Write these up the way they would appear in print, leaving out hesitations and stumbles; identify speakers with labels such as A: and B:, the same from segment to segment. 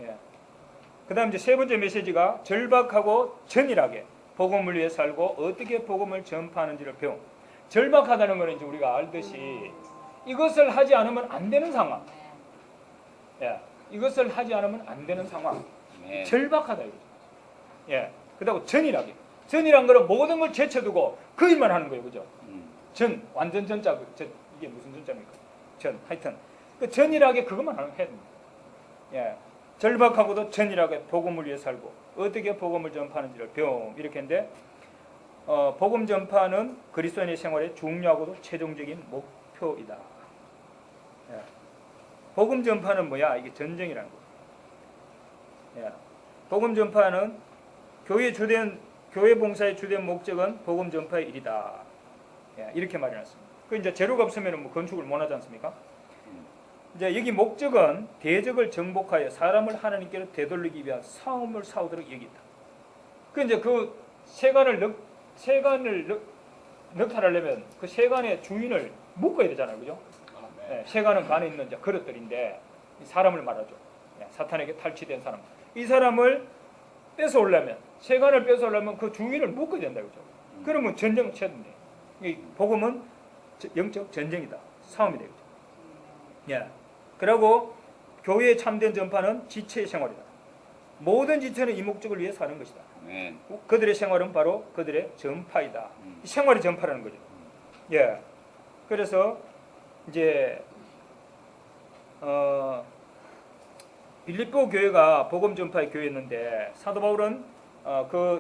A: 예. 그 다음 이제 세 번째 메시지가 절박하고 전일하게 복음을 위해 살고 어떻게 복음을 전파하는지를 배움. 절박하다는 것은 이제 우리가 알듯이 이것을 하지 않으면 안 되는 상황. 예. 이것을 하지 않으면 안 되는 상황.
B: 네.
A: 절박하다 이거죠. 예. 그다음 전일하게. 전이란 거는 모든 걸 제쳐두고 그 일만 하는 거예요, 그죠? 전 완전 전자 이게 무슨 전자입니까? 전 하여튼 그 전일하게 그것만 해야 됩니다. 예. 절박하고도 전일하게 복음을 위해 살고 어떻게 복음을 전파하는지를 배움 이렇게 했는데 복음 전파는 그리스도인의 생활의 중요하고도 최종적인 목표이다. 예. 복음 전파는 뭐야? 이게 전쟁이라는 거. 예. 복음 전파는 교회 봉사의 주된 목적은 복음 전파의 일이다. 예. 이렇게 말해놨습니다. 그 이제 재료가 없으면 뭐 건축을 못 하지 않습니까? 이제 여기 목적은 대적을 정복하여 사람을 하나님께로 되돌리기 위한 싸움을 싸우도록 여긴다. 그 이제 그 세간을 넉탈하려면 그 세간의 주인을 묶어야 되잖아요, 그죠? 예, 세간은 간에 있는 그릇들인데 사람을 말하죠. 예, 사탄에게 탈취된 사람. 이 사람을 뺏어오려면 세간을 뺏어오려면 그 주인을 묶어야 된다, 그죠? 그러면 전쟁 쳐든데. 이 복음은 영적 전쟁이다, 싸움이다, 그죠? 예. 그리고 교회의 참된 전파는 지체의 생활이다. 모든 지체는 이 목적을 위해 사는 것이다. 그들의 생활은 바로 그들의 전파이다. 이 생활이 전파라는 거죠. 예. 그래서 이제 빌립보 교회가 복음 전파의 교회였는데 사도 바울은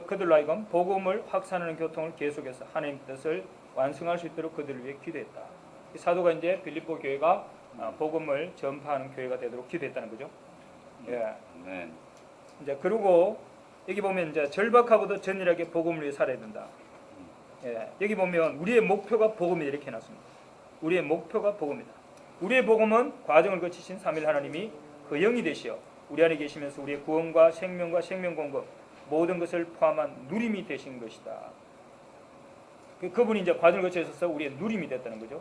A: 그들로 하여금 복음을 확산하는 교통을 계속해서 하나님의 뜻을 완성할 수 있도록 그들을 위해 기도했다. 사도가 이제 빌립보 교회가 복음을 전파하는 교회가 되도록 기도했다는 거죠. 예. 이제 그리고 여기 보면 이제 절박하고도 전일하게 복음을 위해 살아야 된다. 예. 여기 보면 우리의 목표가 복음이다 이렇게 해놨습니다. 우리의 목표가 복음이다. 우리의 복음은 과정을 거치신 삼일 하나님이 그 영이 되시어 우리 안에 계시면서 우리의 구원과 생명과 생명 공급 모든 것을 포함한 누림이 되신 것이다. 그분이 이제 과정을 거쳐서 우리의 누림이 됐다는 거죠.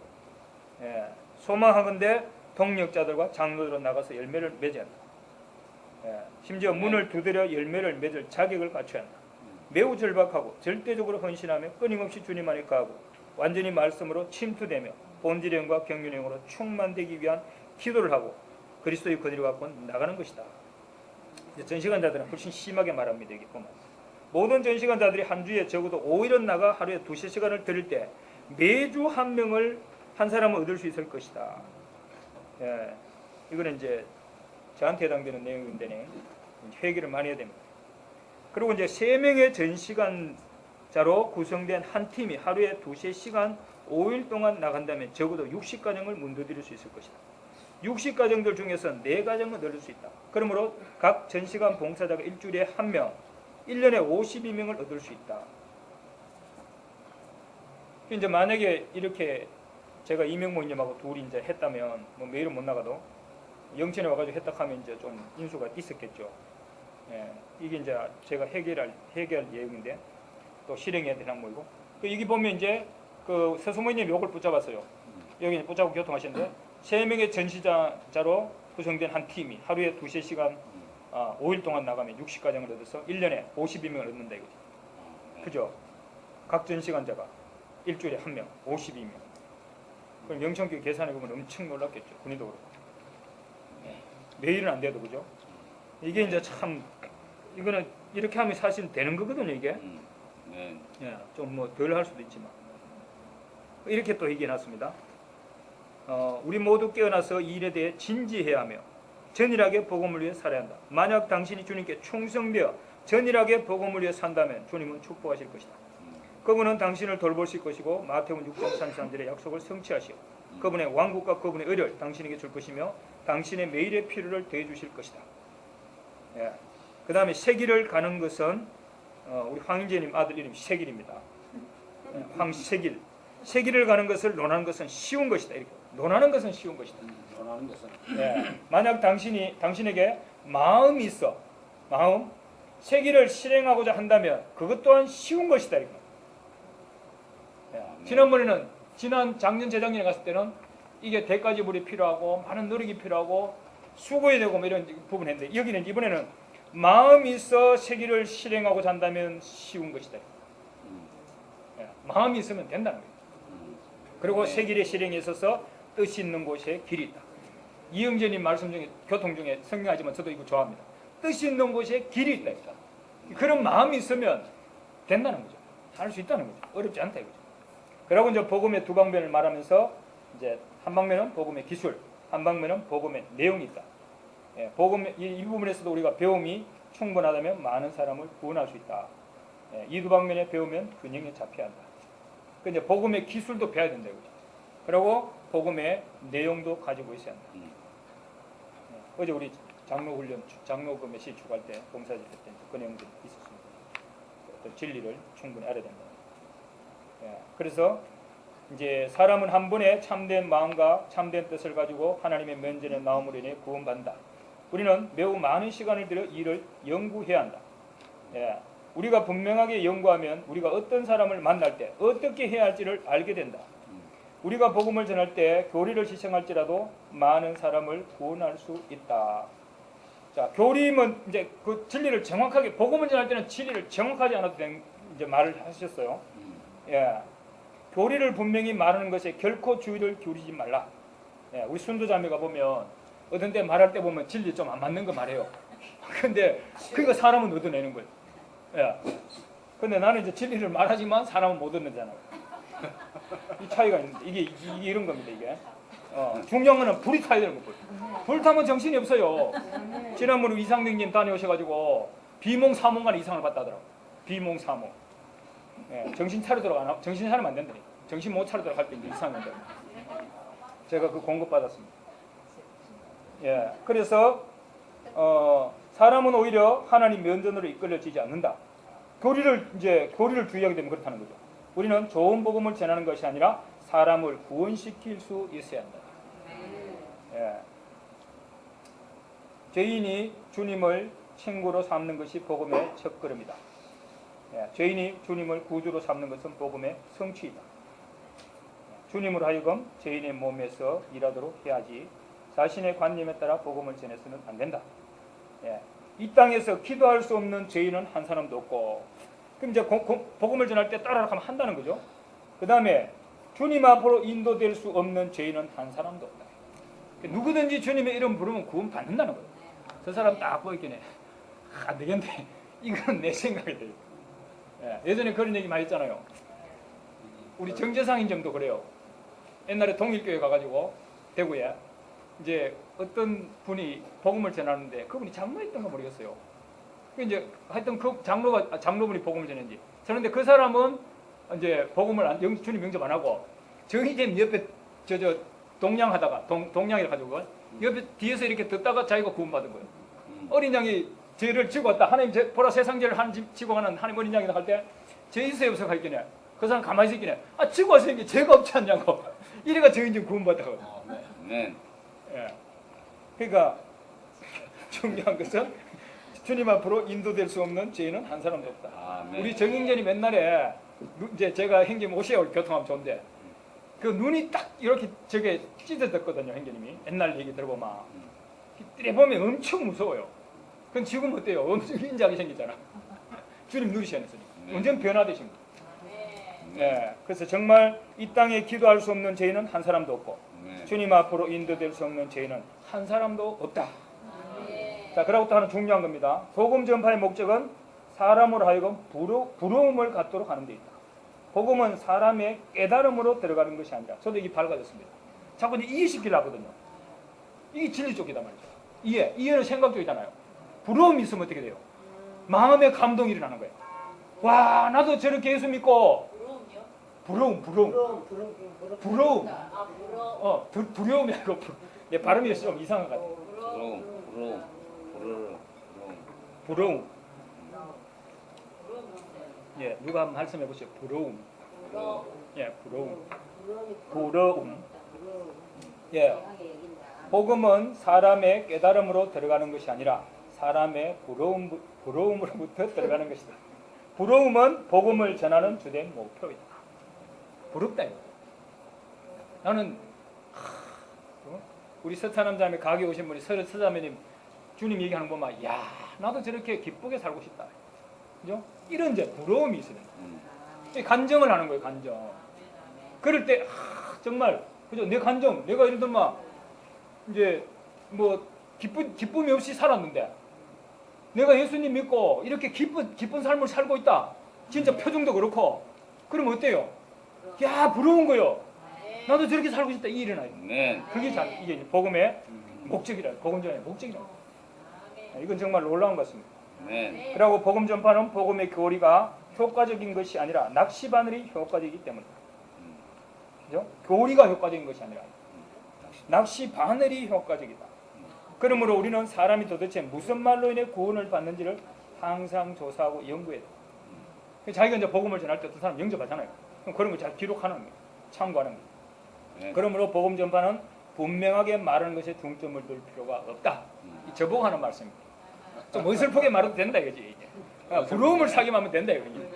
A: 예. 소망하건대 동력자들과 장로들로 나가서 열매를 맺어야 한다. 예. 심지어 문을 두드려 열매를 맺을 자격을 갖춰야 한다. 매우 절박하고 절대적으로 헌신하며 끊임없이 주님 안에 거하고 완전히 말씀으로 침투되며 본질의 영과 경륜의 영으로 충만되기 위한 기도를 하고 그리스도의 권위를 갖고 나가는 것이다. 전시관자들은 훨씬 심하게 말합니다. 여기 보면 모든 전시관자들이 한 주에 적어도 5일은 나가 하루에 2-3시간을 드릴 때 매주 한 사람을 얻을 수 있을 것이다. 예, 이거는 이제 저한테 해당되는 내용인데 회개를 많이 해야 됩니다. 그리고 이제 3명의 전시관자로 구성된 한 팀이 하루에 2-3시간 5일 동안 나간다면 적어도 60가정을 문도드릴 수 있을 것이다. 60가정들 중에서 4가정을 얻을 수 있다. 그러므로 각 전시관 봉사자가 일주일에 1명, 1년에 52명을 얻을 수 있다. 이제 만약에 이렇게 제가 이명모님하고 둘이 이제 했다면 뭐 매일은 못 나가도 영천에 와가지고 했다 하면 이제 좀 인수가 있었겠죠. 예, 이게 이제 제가 해결할 예정인데 또 실행해야 되는 모이고. 여기 보면 이제 그 서소모님 요걸 붙잡았어요. 여기 붙잡고 교통하시는데 3명의 전시자로 구성된 한 팀이 하루에 2-3시간 5일 동안 나가면 60가정을 얻어서 1년에 52명을 얻는다 이거죠. 그죠? 각 전시관자가 일주일에 1명, 52명. 그럼 영천교회 계산해보면 엄청 놀랐겠죠. 군의도 그렇고. 매일은 안 돼도 그죠? 이게 이제 참 이거는 이렇게 하면 사실 되는 거거든요 이게. 예, 좀 뭐 덜 할 수도 있지만 이렇게 또 얘기해놨습니다. 우리 모두 깨어나서 이 일에 대해 진지해야 하며 전일하게 복음을 위해 살아야 한다. 만약 당신이 주님께 충성되어 전일하게 복음을 위해 산다면 주님은 축복하실 것이다. 그분은 당신을 돌보실 것이고 마태복음 6장 33절의 약속을 성취하시오. 그분의 왕국과 그분의 의를 당신에게 줄 것이며 당신의 매일의 필요를 더해 주실 것이다. 예. 그 다음에 세길을 가는 것은 우리 황인재님 아들 이름이 세길입니다. 예, 황세길. 세길을 가는 것을 논하는 것은 쉬운 것이다. 이렇게. 논하는 것은 쉬운 것이다.
B: 논하는 것은.
A: 예. 만약 당신에게 마음이 있어. 마음. 세길을 실행하고자 한다면 그것 또한 쉬운 것이다. 이렇게. 예. 지난 작년 재작년에 갔을 때는 이게 대가지불이 필요하고 많은 노력이 필요하고 수고해야 되고 뭐 이런 부분 했는데 여기는 이번에는 마음이 있어 세기를 실행하고 잔다면 쉬운 것이다. 예, 마음이 있으면 된다는 거예요. 그리고 세길의 실행에 있어서 뜻이 있는 곳에 길이 있다. 이영재님 말씀 중에 교통 중에 성경하지만 저도 이거 좋아합니다. 뜻이 있는 곳에 길이 있다. 그런 마음이 있으면 된다는 거죠. 할 수 있다는 거죠. 어렵지 않다 이거죠. 그리고 이제 복음의 두 방면을 말하면서 이제 한 방면은 복음의 기술, 한 방면은 복음의 내용이 있다. 예, 복음 이 부분에서도 우리가 배움이 충분하다면 많은 사람을 구원할 수 있다. 예, 이 두 방면에 배우면 균형에 잡혀야 한다. 그 이제 복음의 기술도 배워야 된다 이거죠. 그리고 복음의 내용도 가지고 있어야 한다. 예, 어제 우리 장로훈련, 장로금의 시 주갈 때 봉사질 때 그 내용들이 있었습니다. 어떤 진리를 충분히 알아야 된다. 예, 그래서 이제 사람은 한 번에 참된 마음과 참된 뜻을 가지고 하나님의 면전에 나옴으로 인해 구원받는다. 우리는 매우 많은 시간을 들여 이를 연구해야 한다. 예, 우리가 분명하게 연구하면 우리가 어떤 사람을 만날 때 어떻게 해야 할지를 알게 된다. 우리가 복음을 전할 때 교리를 시청할지라도 많은 사람을 구원할 수 있다. 자, 교리면 이제 그 진리를 정확하게 복음을 전할 때는 진리를 정확하지 않아도 된 이제 말을 하셨어요. 예, 교리를 분명히 말하는 것에 결코 주의를 기울이지 말라. 예, 우리 순도자매가 보면 어떤 때 말할 때 보면 진리 좀 안 맞는 거 말해요. 근데 그거 사람은 얻어내는 거예요. 예. 근데 나는 이제 진리를 말하지만 사람은 못 얻는잖아요. 이 차이가 있는데 이게 이런 겁니다 이게. 중요한 거는 불이 타야 되는 거예요. 불 타면 정신이 없어요. 지난번에 이상명님 다녀오셔가지고 비몽사몽간의 이상을 봤다더라고. 비몽사몽. 예, 정신 차리도록 안 하고 정신 차리면 안 된다니. 정신 못 차리도록 할 때 이제 이상한다. 제가 그 공급 받았습니다. 예, 그래서 사람은 오히려 하나님 면전으로 이끌려지지 않는다. 교리를 주의하게 되면 그렇다는 거죠. 우리는 좋은 복음을 전하는 것이 아니라 사람을 구원시킬 수 있어야 한다. 예. 죄인이 주님을 친구로 삼는 것이 복음의 첫걸음이다. 예. 죄인이 주님을 구주로 삼는 것은 복음의 성취이다. 주님으로 하여금 죄인의 몸에서 일하도록 해야지 자신의 관념에 따라 복음을 전해서는 안 된다. 예. 이 땅에서 기도할 수 없는 죄인은 한 사람도 없고, 그럼 이제 복음을 전할 때 따라하면 한다는 거죠. 그 다음에 주님 앞으로 인도될 수 없는 죄인은 한 사람도 없다. 누구든지 주님의 이름 부르면 구원 받는다는 거예요. 저 사람 딱 보이긴 해. 안 되겠네. 이건 내 생각이 돼요. 예. 예전에 그런 얘기 많이 했잖아요. 우리 정재상 인정도 그래요. 옛날에 동일교회 가가지고 대구에 이제 어떤 분이 복음을 전하는데 그분이 장로였던가 모르겠어요. 이제 하여튼 그 장로분이 복음을 전했는지. 그런데 그 사람은 이제 복음을 주님 영접 안 하고 정희잼 옆에 저 동냥하다가 동냥이라 가지고 옆에 뒤에서 이렇게 듣다가 자기가 구원받은 거예요. 어린 양이 죄를 지고 왔다. 하나님 보라 세상 죄를 지고 가는 하나님 어린 양이다 할 때 죄 있어요 없어 할 때네. 그 사람 가만히 있긴 해. 아 지고 와서 이게 죄가 없지 않냐고. 이래가 정희잼 구원받다고.
B: 네.
A: 예. 그러니까 중요한 것은 주님 앞으로 인도될 수 없는 죄인은 한 사람도 없다.
B: 아멘.
A: 우리 정인전이 맨날에 이제 제가 행님 오셔야 교통하면 좋은데 그 눈이 딱 이렇게 저게 찢어졌거든요. 행님이 옛날 얘기 들어보면 이래 보면 엄청 무서워요. 그건 지금 어때요? 엄청 인자하게 생기잖아. 주님 누리셨으니까 완전 변화되신 거. 네. 그래서 정말 이 땅에 기도할 수 없는 죄인은 한 사람도 없고 주님 앞으로 인도될 수 없는 죄인은 한 사람도 없다. 자, 그리고 또 하나 중요한 겁니다. 복음 전파의 목적은 사람으로 하여금 부러움을 갖도록 하는 데 있다. 복음은 사람의 깨달음으로 들어가는 것이 아니라, 저도 이게 밝아졌습니다. 자꾸 이제 이해시키려 하거든요. 이게 진리 쪽이다 말이죠. 이해는 생각 쪽이잖아요. 부러움이 있으면 어떻게 돼요? 마음의 감동이 일어나는 거예요. 와, 나도 저렇게 예수 믿고. 부러움. 두려움이 아니고 내 발음이 좀 이상한 것 같아요. 부러움. 예, 누가 한번 말씀해 보세요. 부러움. 예, 부러움. 예, 복음은 사람의 깨달음으로 들어가는 것이 아니라 사람의 부러움으로부터 들어가는 것이다. 부러움은 복음을 전하는 주된 목표이다. 부럽다 이거. 나는 우리 서찬남 자매 가게 오신 분이 서자매님 주님 얘기하는 거 보면 야 나도 저렇게 기쁘게 살고 싶다. 그죠? 이런 이제 부러움이 있어야 된다. 간정을 하는 거예요, 간정. 그럴 때 정말 그죠? 내 간정, 내가 예를 들면 이제 뭐 기쁨이 없이 살았는데 내가 예수님 믿고 이렇게 기쁜 삶을 살고 있다. 진짜 표정도 그렇고 그러면 어때요? 야 부러운 거요. 나도 저렇게 살고 싶다. 이 일어나요. 그게 이게 복음의 목적이라, 복음 전의 목적이라. 이건 정말 놀라운 것 같습니다. 그리고 복음 전파는 복음의 교리가 효과적인 것이 아니라 낚시 바늘이 효과적이기 때문이다. 그죠? 교리가 효과적인 것이 아니라 낚시 바늘이 효과적이다. 그러므로 우리는 사람이 도대체 무슨 말로 인해 구원을 받는지를 항상 조사하고 연구해야 돼. 자기가 이제 복음을 전할 때 어떤 사람 영접하잖아요. 그럼 그런 걸 잘 기록하는 거예요. 참고하는 거예요. 그러므로 복음 전파는 분명하게 말하는 것에 중점을 둘 필요가 없다. 저보고 하는 말씀입니다. 좀 어설프게 말해도 된다 이거지. 부러움을 사기만 하면 된다 이거지.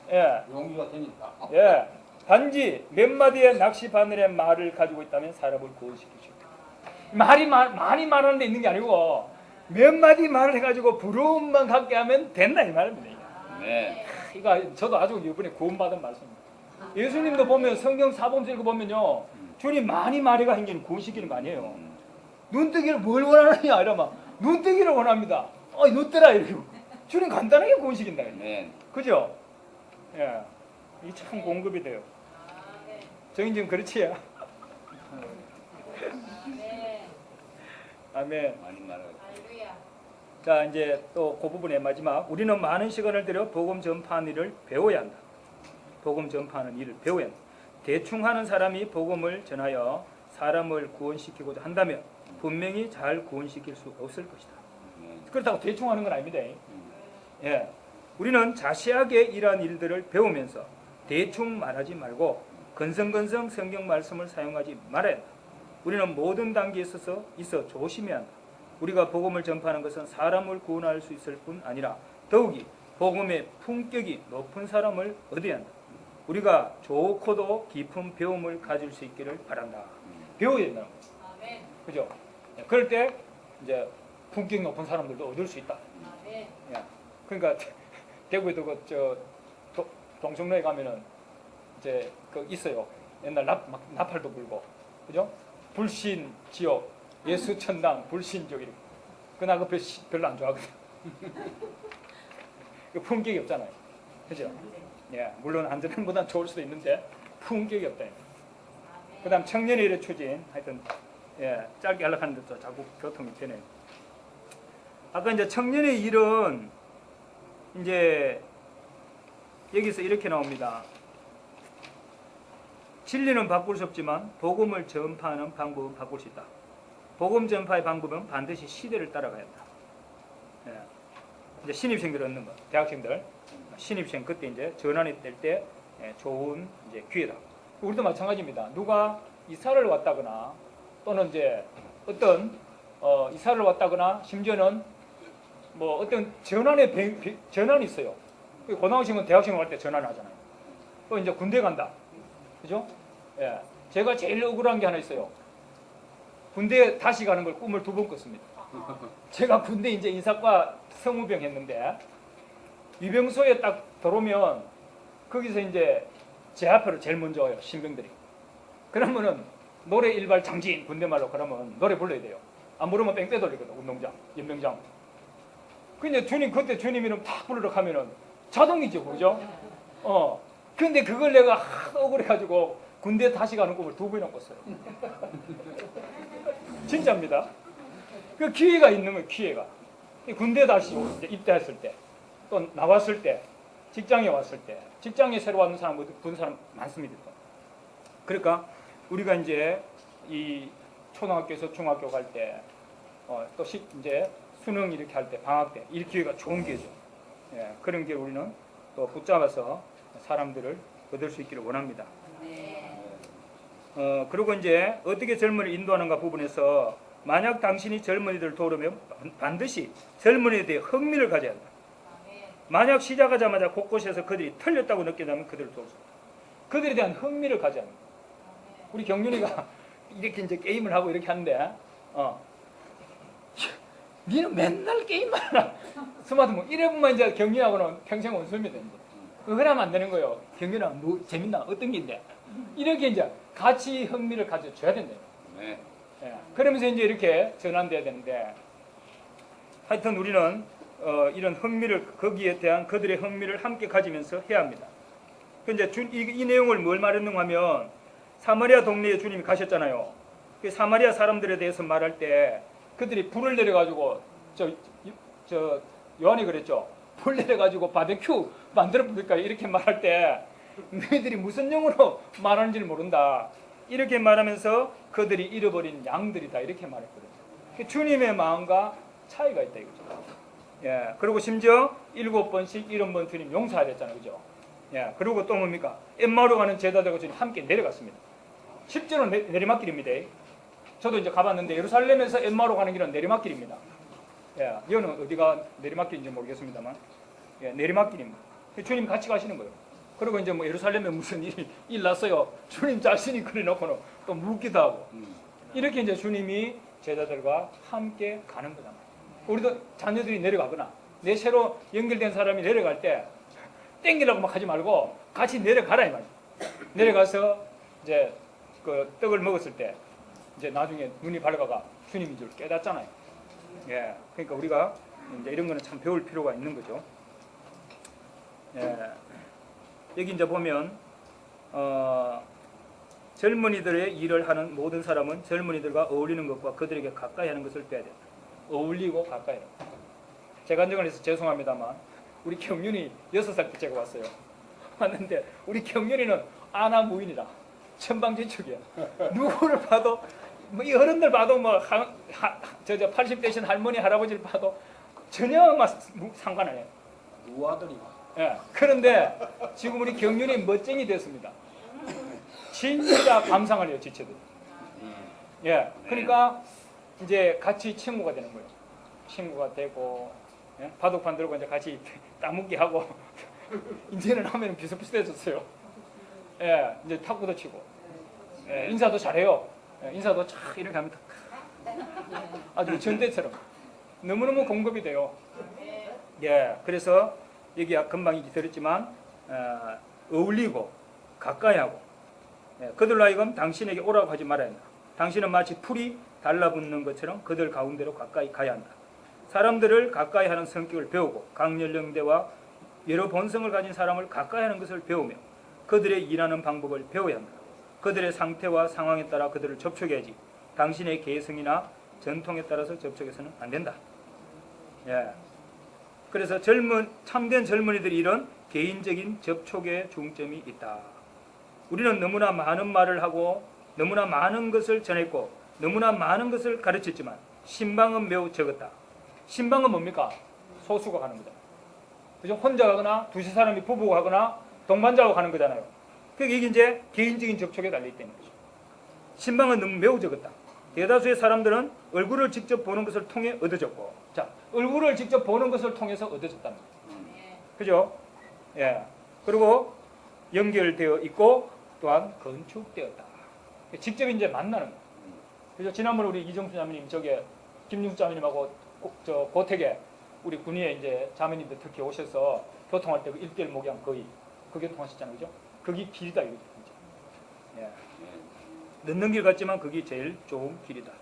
A: 예.
B: 용기가 되니까.
A: 예. 단지 몇 마디의 낚시 바늘의 말을 가지고 있다면 사람을 구원시킬 수 있다. 많이 말하는 데 있는 게 아니고 몇 마디 말을 해가지고 부러움만 갖게 하면 된다 이 말입니다. 이거 저도 아주 이번에 구원받은 말씀입니다. 예수님도 보면 성경 사복음서 읽어보면요, 주님 많이 말해가 행기는 구원시키는 거 아니에요. 눈뜨기를 뭘 원하느냐 이러면 눈뜨기를 원합니다. 눈뜨라 이러고 주님 간단하게 구원시킨다. 그죠? 예, 이 참 공급이 돼요. 정인 지금 그렇지요? 아멘. 자 이제 또 그 부분의 마지막, 우리는 많은 시간을 들여 복음 전파하는 일을 배워야 한다. 복음 전파하는 일을 배워야 한다. 대충 하는 사람이 복음을 전하여 사람을 구원시키고자 한다면 분명히 잘 구원시킬 수 없을 것이다. 그렇다고 대충 하는 건 아닙니다. 예, 우리는 자세하게 이러한 일들을 배우면서 대충 말하지 말고 건성건성 성경 말씀을 사용하지 말아야 한다. 우리는 모든 단계에 있어 조심해야 한다. 우리가 복음을 전파하는 것은 사람을 구원할 수 있을 뿐 아니라 더욱이 복음의 품격이 높은 사람을 얻어야 한다. 우리가 좋고도 깊은 배움을 가질 수 있기를 바란다. 배워야 된다는 거예요. 그죠? 그럴 때 이제 품격 높은 사람들도 얻을 수 있다. 그러니까 대구에도 동성로에 가면은 이제 있어요. 옛날 나팔도 불고, 그죠? 불신 지옥, 예수 천당, 불신 지옥 이렇게. 그나 그 별로 안 좋아하거든. 그 품격이 없잖아요. 그죠? 예, 물론 안전함보다 좋을 수도 있는데 품격이 없다. 그다음 청년의 일의 추진, 하여튼 예, 짧게 하려고 하는데 또 자꾸 교통이 되네요. 아까 이제 청년의 일은 이제 여기서 이렇게 나옵니다. 진리는 바꿀 수 없지만 복음을 전파하는 방법은 바꿀 수 있다. 복음 전파의 방법은 반드시 시대를 따라가야 한다. 예. 이제 신입생들 얻는 거, 대학생들 신입생 그때 이제 전환이 될 때 좋은 이제 기회다. 우리도 마찬가지입니다. 누가 이사를 왔다거나 또는 이제 어떤 이사를 왔다거나 심지어는 뭐 어떤 전환이 있어요. 고등학생은 대학생 갈 때 전환을 하잖아요. 또 이제 군대 간다. 그죠? 예. 제가 제일 억울한 게 하나 있어요. 군대 다시 가는 걸 꿈을 2번 꿨습니다. 제가 군대 이제 인사과 성우병 했는데 위병소에 딱 들어오면 거기서 이제 제 앞으로 제일 먼저 와요. 신병들이. 그러면은 노래 일발 장진 군대말로 그러면 노래 불러야 돼요. 안 부르면 뺑 빼돌리거든. 운동장, 연병장. 근데 그때 주님 이름 탁 부르러 가면은 자동이죠. 그죠? 근데 그걸 내가 하도 억울해가지고 군대 다시 가는 꿈을 2번이나 꿨어요. 진짜입니다. 그 기회가 있는 거예요. 기회가. 군대 다시 입대했을 때, 또 나왔을 때, 직장에 왔을 때, 직장에 새로 왔는 사람, 본 사람 많습니다. 그러니까 우리가 이제 이 초등학교에서 중학교 갈 때, 또 이제 수능 이렇게 할 때, 방학 때, 이 기회가 좋은 기회죠. 예, 그런 기회 우리는 또 붙잡아서 사람들을 얻을 수 있기를 원합니다. 그리고 이제 어떻게 젊은이를 인도하는가 부분에서 만약 당신이 젊은이들을 도우려면 반드시 젊은이에 대해 흥미를 가져야 한다. 만약 시작하자마자 곳곳에서 그들이 틀렸다고 느낀다면 그들을 도울 수 없다. 그들에 대한 흥미를 가져야 합니다. 우리 경륜이가 이렇게 이제 게임을 하고 이렇게 하는데 니는 맨날 게임만 하나. 스마트폰 1회분만 이제 경륜하고는 평생 원수입니다. 이제. 그거 하면 안 되는 거예요. 경륜하면 뭐 재밌나? 어떤 게 있는데? 이렇게 이제 같이 흥미를 가져줘야 된다.
B: 네.
A: 예. 그러면서 이제 이렇게 전환돼야 되는데, 하여튼 우리는 이런 흥미를, 거기에 대한 그들의 흥미를 함께 가지면서 해야 합니다. 근데 이 내용을 뭘 말했는가 하면, 사마리아 동네에 주님이 가셨잖아요. 그 사마리아 사람들에 대해서 말할 때 그들이 불을 내려가지고 저 요한이 그랬죠. 불 내려가지고 바베큐 만들어 볼까 이렇게 말할 때 너희들이 무슨 용어로 말하는지를 모른다. 이렇게 말하면서 그들이 잃어버린 양들이다 이렇게 말했거든요. 주님의 마음과 차이가 있다 이거죠. 예. 그리고 심지어 7번씩 70번 주님 용서하랬잖아요, 그죠? 예. 그리고 또 뭡니까? 엠마오로 가는 제자들과 주님 함께 내려갔습니다. 실제로 내리막길입니다. 저도 이제 가봤는데 예루살렘에서 엠마오로 가는 길은 내리막길입니다. 예. 여는 어디가 내리막길인지 모르겠습니다만, 예, 내리막길입니다. 주님 같이 가시는 거예요. 그리고 이제 뭐 예루살렘에 무슨 일 났어요. 주님 자신이 그래놓고는 또 묻기도 하고. 이렇게 이제 주님이 제자들과 함께 가는 거잖아요. 우리도 자녀들이 내려가거나 내 새로 연결된 사람이 내려갈 때 땡기라고 막 하지 말고 같이 내려가라 이 말이에요. 내려가서 이제 그 떡을 먹었을 때 이제 나중에 눈이 밝아가 주님인 줄 깨닫잖아요. 예, 그러니까 우리가 이제 이런 거는 참 배울 필요가 있는 거죠. 예, 여기 이제 보면 젊은이들의 일을 하는 모든 사람은 젊은이들과 어울리는 것과 그들에게 가까이 하는 것을 빼야 된다. 어울리고 가까이 하는 것. 제가 한정을 해서 죄송합니다만 우리 경륜이 6살 때 제가 왔어요. 왔는데 우리 경륜이는 아나무인이라 천방지축이야. 누구를 봐도 뭐 이 어른들 봐도 뭐 80 되신 할머니 할아버지를 봐도 전혀 막 상관 안 해요.
B: 누아들이.
A: 예. 그런데 지금 우리 경륜이 멋쟁이 됐습니다. 진짜 감상을 해요, 지체들. 예. 그러니까 이제 같이 친구가 되는 거예요. 친구가 되고, 예? 바둑판 들고 이제 같이 따먹기 하고, 이제는 하면 비슷비슷해졌어요. 예. 이제 탁구도 치고, 예. 인사도 잘해요. 예. 인사도 착 이렇게 하면 아주 전대처럼 너무너무 공급이 돼요. 예. 그래서 여기 금방 들었지만 어울리고 가까이 하고, 예, 그들로 하여금 당신에게 오라고 하지 말아야 한다. 당신은 마치 풀이 달라붙는 것처럼 그들 가운데로 가까이 가야 한다. 사람들을 가까이 하는 성격을 배우고 각 연령대와 여러 본성을 가진 사람을 가까이 하는 것을 배우며 그들의 일하는 방법을 배워야 한다. 그들의 상태와 상황에 따라 그들을 접촉해야지 당신의 개성이나 전통에 따라서 접촉해서는 안 된다. 예. 그래서 참된 젊은이들이 이런 개인적인 접촉에 중점이 있다. 우리는 너무나 많은 말을 하고 너무나 많은 것을 전했고 너무나 많은 것을 가르쳤지만 신방은 매우 적었다. 신방은 뭡니까? 소수가 가는 거다. 그죠? 혼자 가거나 두세 사람이 부부가 가거나 동반자가 가는 거잖아요. 그게 이제 개인적인 접촉에 달려있다는 거죠. 신방은 너무 매우 적었다. 대다수의 사람들은 얼굴을 직접 보는 것을 통해 얻어졌고, 자, 얼굴을 직접 보는 것을 통해서 얻어졌다는 거죠. 그죠? 예. 그리고 연결되어 있고 또한 건축되었다. 직접 이제 만나는 거. 그죠? 지난번에 우리 이정수 자매님, 저게 김용수 자매님하고 저 고택에 우리 군위에 이제 자매님들 특히 오셔서 교통할 때 그 1대1 목양 거의 그 교통하셨잖아요, 그죠? 그게 길이다 이거죠, 진짜. 예. 늦는 길 같지만 그게 제일 좋은 길이다. 예.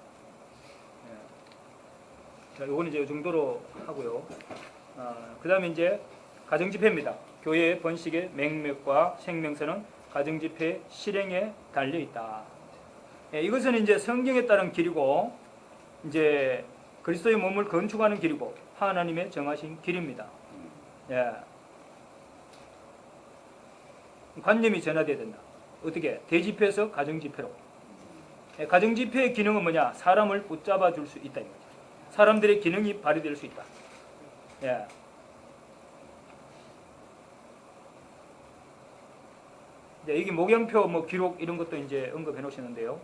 A: 자, 요거는 이제 이 정도로 하고요. 그다음에 이제 가정집회입니다. 교회의 번식의 맥락과 생명선은 가정집회 실행에 달려 있다. 예, 이것은 이제 성경에 따른 길이고 이제 그리스도의 몸을 건축하는 길이고 하나님의 정하신 길입니다. 예. 관념이 전화돼야 된다. 어떻게? 대집회에서 가정집회로. 예, 가정집회의 기능은 뭐냐? 사람을 붙잡아 줄 수 있다. 사람들의 기능이 발휘될 수 있다. 예. 이게 목양표, 뭐 기록 이런 것도 이제 언급해 놓으시는데요.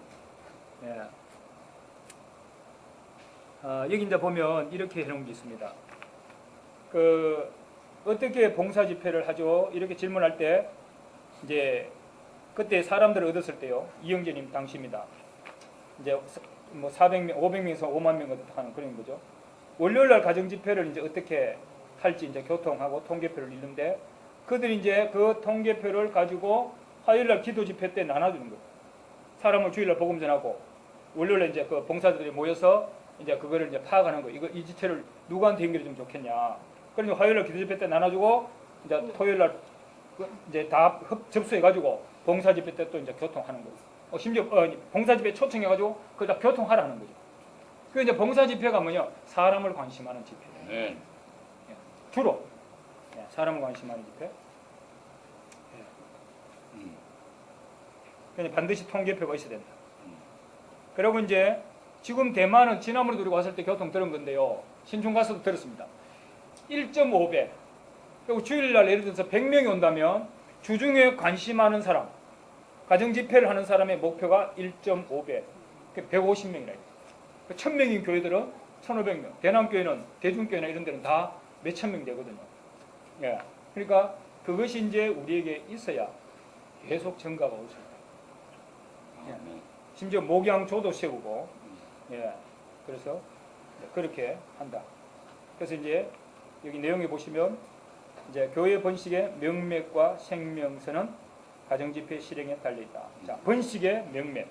A: 예. 여기 이제 보면 이렇게 해놓은 게 있습니다. 어떻게 봉사 집회를 하죠? 이렇게 질문할 때 이제 그때 사람들을 얻었을 때요. 이영재님 당시입니다. 이제 뭐 400명, 500명에서 5만 명 하는 그런 거죠. 월요일 날 가정 집회를 이제 어떻게 할지 이제 교통하고 통계표를 읽는데 그들이 이제 그 통계표를 가지고 화요일 날 기도 집회 때 나눠주는 거예요. 사람을 주일날 복음 전하고 월요일에 이제 그 봉사자들이 모여서 이제 그거를 이제 파악하는 거. 이거 이 지체를 누구한테 연결이 좀 좋겠냐. 그래서 화요일 날 기도 집회 때 나눠주고 이제 토요일 날 이제 다 접수해 가지고 봉사 집회 때 또 이제 교통하는 거예요. 심지어 봉사 집회 초청해 가지고 그다 교통하라는 거죠. 그 이제 봉사 집회가 뭐냐? 사람을 관심하는 집회예요.
B: 네.
A: 주로 사람을 관심하는 집회. 그러니까 반드시 통계표가 있어야 된다. 그리고 이제 지금 대만은 지난번에 우리가 왔을 때 교통 들은 건데요. 신촌 가서도 들었습니다. 1.5배. 그리고 주일날 예를 들어서 100명이 온다면 주중에 관심하는 사람, 가정 집회를 하는 사람의 목표가 1.5배. 150명이라. 1000명인 교회들은 1500명. 대남교회는 대중교회나 이런 데는 다 몇천 명 되거든요. 예. 그러니까 그것이 이제 우리에게 있어야 계속 증가가 올 수 있다. 예. 심지어 목양조도 세우고, 예. 그래서 그렇게 한다. 그래서 이제 여기 내용에 보시면 이제 교회 번식의 명맥과 생명선은 가정집회 실행에 달려 있다. 자, 번식의 명맥,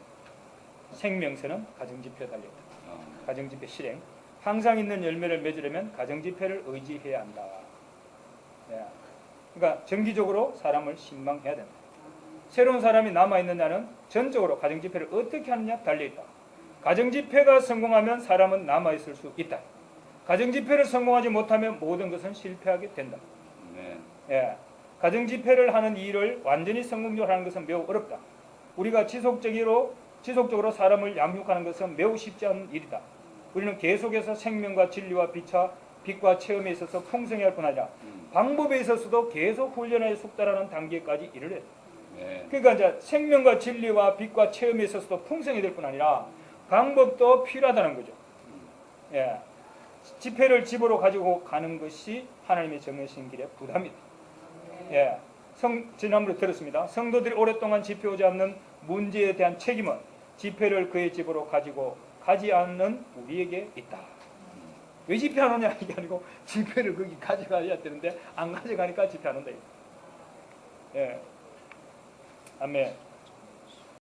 A: 생명선은 가정집회에 달려 있다. 가정집회 실행. 항상 있는 열매를 맺으려면 가정집회를 의지해야 한다. 예. 그러니까 정기적으로 사람을 신망해야 된다. 새로운 사람이 남아있느냐는 전적으로 가정집회를 어떻게 하느냐 달려있다. 가정집회가 성공하면 사람은 남아있을 수 있다. 가정집회를 성공하지 못하면 모든 것은 실패하게 된다.
B: 네.
A: 예. 가정집회를 하는 일을 완전히 성공적으로 하는 것은 매우 어렵다. 우리가 지속적으로 사람을 양육하는 것은 매우 쉽지 않은 일이다. 우리는 계속해서 생명과 진리와 빛과 체험에 있어서 풍성해야 할 뿐 아니라 방법에 있어서도 계속 훈련하여 숙달하는 단계까지 이르래.
B: 네.
A: 그러니까 이제 생명과 진리와 빛과 체험에 있어서도 풍성해야 될 뿐 아니라 방법도 필요하다는 거죠. 예. 집회를 집으로 가지고 가는 것이 하나님의 정해진 길의 부담이다. 예. 지난번에 들었습니다. 성도들이 오랫동안 집회 오지 않는 문제에 대한 책임은 집회를 그의 집으로 가지고 가지 않는 우리에게 있다. 왜 집회 안 오냐 이게 아니고 집회를 거기 가져가야 되는데 안 가져가니까 집회 안 온다. 예. 아멘.